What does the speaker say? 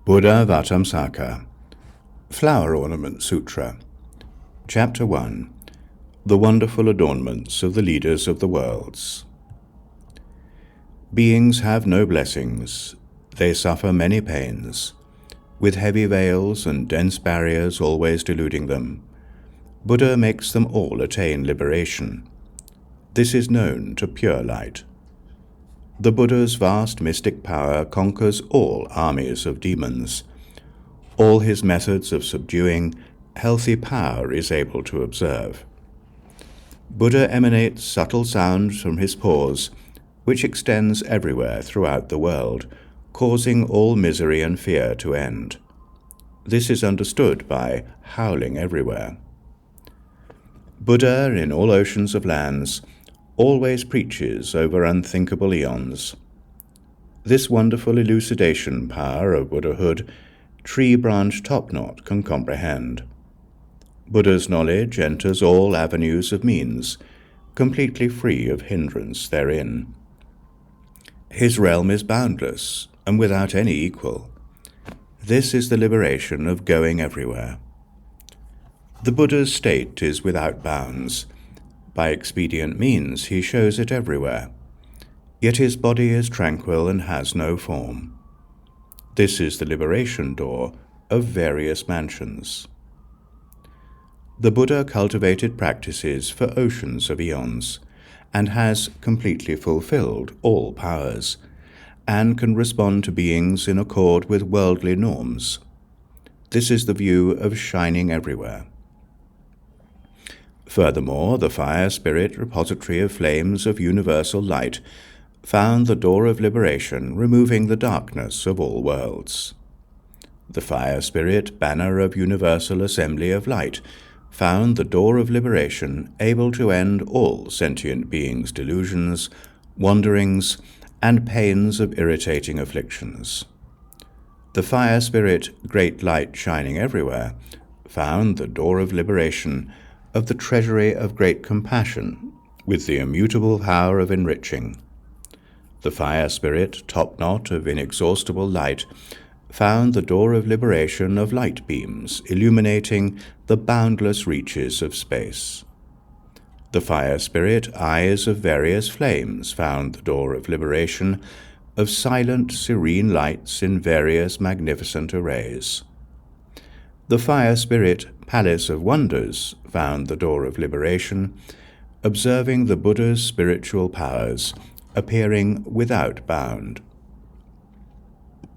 Buddhāvataṃsaka Flower Ornament Sutra. Chapter 1. The Wonderful Adornments of the Leaders of the Worlds. Beings have no blessings, they suffer many pains, with heavy veils and dense barriers always deluding them. Buddha makes them all attain liberation. This is known to pure light. The Buddha's vast mystic power conquers all armies of demons. All his methods of subduing, healthy power is able to observe. Buddha emanates subtle sound from his pores, which extends everywhere throughout the world, causing all misery and fear to end. This is understood by howling everywhere. Buddha, in all oceans of lands, always preaches over unthinkable eons. This wonderful elucidation power of Buddhahood, tree-branch top-knot can comprehend. Buddha's knowledge enters all avenues of means, completely free of hindrance therein. His realm is boundless and without any equal. This is the liberation of going everywhere. The Buddha's state is without bounds. By expedient means he shows it everywhere. Yet his body is tranquil and has no form. This is the liberation door of various mansions. The Buddha cultivated practices for oceans of eons, and has completely fulfilled all powers, and can respond to beings in accord with worldly norms. This is the view of shining everywhere. Furthermore, the fire spirit repository of flames of universal light found the door of liberation, removing the darkness of all worlds. The fire spirit banner of universal assembly of light found the door of liberation, able to end all sentient beings' delusions, wanderings, and pains of irritating afflictions. The fire spirit, great light shining everywhere, found the door of liberation of the treasury of great compassion, with the immutable power of enriching. The fire spirit, top-knot of inexhaustible light, found the door of liberation of light beams, illuminating the boundless reaches of space. The fire spirit, eyes of various flames, found the door of liberation of silent, serene lights in various magnificent arrays. The fire spirit, palace of wonders, found the door of liberation, observing the Buddha's spiritual powers, appearing without bound.